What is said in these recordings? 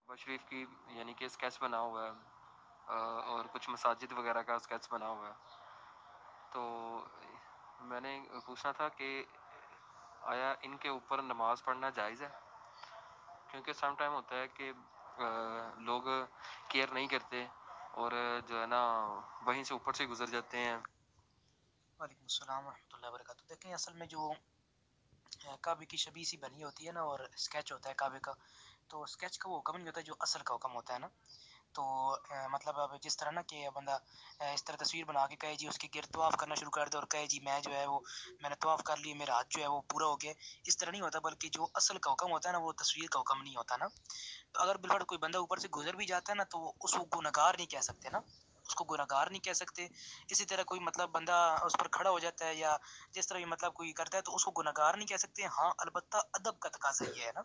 نواز شریف کی یعنی کہ اسکیچ بنا ہوا ہے اور کچھ مساجد وغیرہ کا اسکیچ بنا ہوا ہے. تو میں نے پوچھنا تھا کہ آیا ان کے اوپر نماز پڑھنا جائز ہے؟ کیونکہ سم ٹائم ہوتا ہے کہ لوگ کیئر نہیں کرتے اور جو ہے نا وہیں سے اوپر سے گزر جاتے ہیں. وعلیکم السلام ورحمۃ اللہ وبرکاتہ. دیکھیں اصل میں جو کعبے کی شبیہ سی بنی ہوتی ہے نا اور اسکیچ ہوتا ہے کعبے کا، تو اسکیچ کا وہ حکم نہیں ہوتا جو اصل کا حکم ہوتا ہے نا. تو مطلب اب جس طرح نا کہ بندہ اس طرح تصویر بنا کے کہے جی اس کے گرد طواف کرنا شروع کر دے اور کہے جی میں جو ہے وہ میں نے طواف کر لی، میرا ہاتھ جو ہے وہ پورا ہو گیا، اس طرح نہیں ہوتا. بلکہ جو اصل کا حکم ہوتا ہے نا وہ تصویر کا حکم نہیں ہوتا نا. تو اگر بالفرض کوئی بندہ اوپر سے گزر بھی جاتا ہے نا تو اس کو گنہگار نہیں کہہ سکتے نا، اس کو گنہگار نہیں کہہ سکتے. اسی طرح کوئی مطلب بندہ اس پر کھڑا ہو جاتا ہے یا جس طرح بھی مطلب کوئی کرتا ہے تو اس کو گنہگار نہیں کہہ سکتے. ہاں البتہ ادب کا تقاضا یہ ہے نا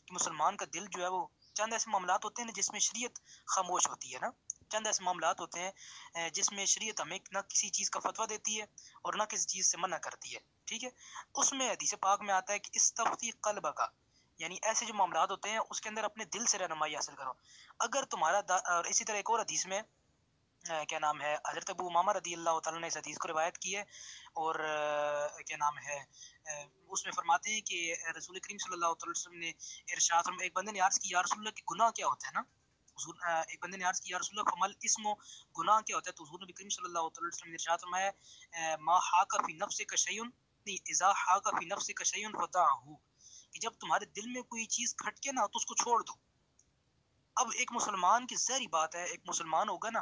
کہ مسلمان کا دل جو ہے وہ چند ایسے معاملات ہوتے ہیں جس میں شریعت خاموش ہوتی ہے نا، چند ایسے معاملات ہوتے ہیں جس میں شریعت ہمیں نہ کسی چیز کا فتویٰ دیتی ہے اور نہ کسی چیز سے منع کرتی ہے. ٹھیک ہے، اس میں حدیث پاک میں آتا ہے کہ استفتی قلب کا، یعنی ایسے جو معاملات ہوتے ہیں اس کے اندر اپنے دل سے رہنمائی حاصل کرو. اگر تمہارا اور اسی طرح ایک اور حدیث میں کیا نام ہے حضرت ابو امامہ رضی اللہ تعالیٰ نے اس حدیث کو روایت کی ہے اور کیا نام ہے اس میں فرماتے ہیں کہ رسول کریم صلی اللہ علیہ وسلم نے ارشاد، ایک بندے نے عرض کی یا رسول اللہ کہ گناہ کیا ہوتا ہے نا. حضور ایک بندے نے عرض کی یا رسول اللہ فمل اسم، گناہ کیا ہوتا ہے؟ تو حضور نبی کریم صلی اللہ علیہ وسلم نے ارشاد فرمایا ما حاک فی نفسک شیء اذا حاک فی نفسک شیء فدعه، کہ جب تمہارے دل میں کوئی چیز کھٹکے نا تو اس کو چھوڑ دو. اب ایک مسلمان کی ظاہری بات ہے، ایک مسلمان ہوگا نا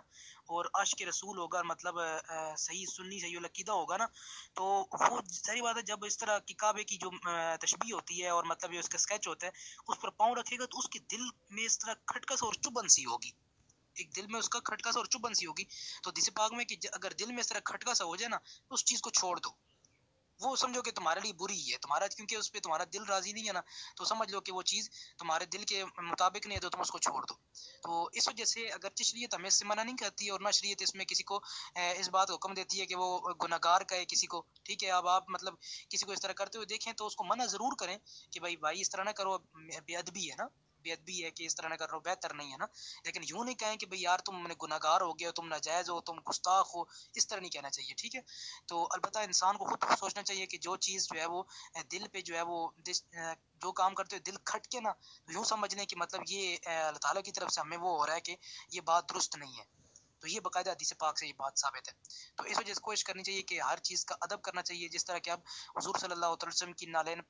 اور عاشق رسول ہوگا، مطلب صحیح سنی صحیح العقیدہ ہوگا نا، تو وہ ظاہری بات ہے جب اس طرح کی کعبے کی جو تشبیہ ہوتی ہے اور مطلب یہ اس کا اسکیچ ہوتا ہے اس پر پاؤں رکھے گا تو اس کے دل میں اس طرح کھٹکا سا اور چبھن سی ہوگی، ایک دل میں اس کا کھٹکا سا اور چبھن سی ہوگی. تو حدیث پاک میں کہ اگر دل میں اس طرح کھٹکا سا ہو جائے نا تو اس چیز کو چھوڑ دو. وہ سمجھو کہ تمہارے لیے بری ہے، تمہارا کیونکہ اس پہ تمہارا دل راضی نہیں ہے نا، تو سمجھ لو کہ وہ چیز تمہارے دل کے مطابق نہیں ہے تو تم اس کو چھوڑ دو. تو اس وجہ سے اگرچہ شریعت ہمیں اس سے منع نہیں کرتی اور نہ شریعت اس میں کسی کو اس بات حکم دیتی ہے کہ وہ گناہگار کہے کسی کو. ٹھیک ہے، اب آپ مطلب کسی کو اس طرح کرتے ہوئے دیکھیں تو اس کو منع ضرور کریں کہ بھائی اس طرح نہ کرو، بے ادبی ہے نا، بے ادبی ہے کہ اس طرح نہ کر رہو، بہتر نہیں ہے نا. لیکن یوں نہیں کہیں کہ بھائی یار تم گناہگار ہو گئے ہو، تم ناجائز ہو، تم گستاخ ہو، اس طرح نہیں کہنا چاہیے. ٹھیک ہے، تو البتہ انسان کو خود سوچنا چاہیے کہ جو چیز جو ہے وہ دل پہ جو ہے وہ جو کام کرتے ہوئے دل کھٹ کے نا یوں سمجھنے کہ مطلب یہ اللہ تعالیٰ کی طرف سے ہمیں وہ ہو رہا ہے کہ یہ بات درست نہیں ہے. تو یہ باقاعدہ حدیث پاک سے یہ بات ثابت ہے. تو اس وجہ سے کوشش کرنی چاہیے کہ ہر چیز کا ادب کرنا چاہیے. جس طرح کہ اب حضور صلی اللہ علیہ وسلم کی نالین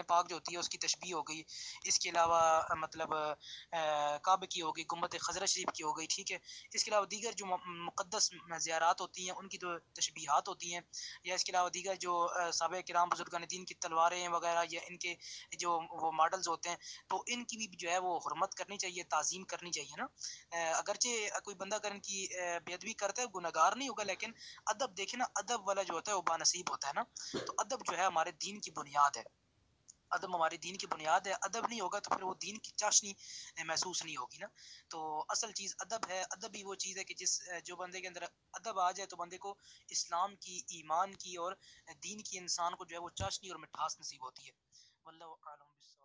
پاک جو ہوتی ہے اس کی تشبیہ ہو گئی، اس کے علاوہ مطلب کعبے کی ہو گئی، گنبد خضرہ شریف کی ہو گئی. ٹھیک ہے، اس کے علاوہ دیگر جو مقدس زیارات ہوتی ہیں ان کی جو تشبیہات ہوتی ہیں، یا اس کے علاوہ دیگر جو صحابہ کرام بزرگان دین کی تلواریں وغیرہ یا ان کے جو وہ ماڈلز ہوتے ہیں تو ان کی بھی جو ہے وہ حرمت کرنی چاہیے، تعظیم کرنی چاہیے نا. اگرچہ کوئی بندہ اگر ان کی بے ادبی کرتا ہے گناہگار نہیں ہوگا، لیکن ادب دیکھیں نا، ادب والا جو ہوتا ہے وہ بانصیب ہوتا ہے نا. تو ادب جو ہے ہمارے دین کی بنیاد ہے، ادب ہماری دین کی بنیاد ہے. ادب نہیں ہوگا تو پھر وہ دین کی چاشنی محسوس نہیں ہوگی نا. تو اصل چیز ادب ہے. ادب ہی وہ چیز ہے کہ جو بندے کے اندر ادب آ جائے تو بندے کو اسلام کی، ایمان کی اور دین کی، انسان کو جو ہے وہ چاشنی اور مٹھاس نصیب ہوتی ہے. واللہ اعلم بالصواب.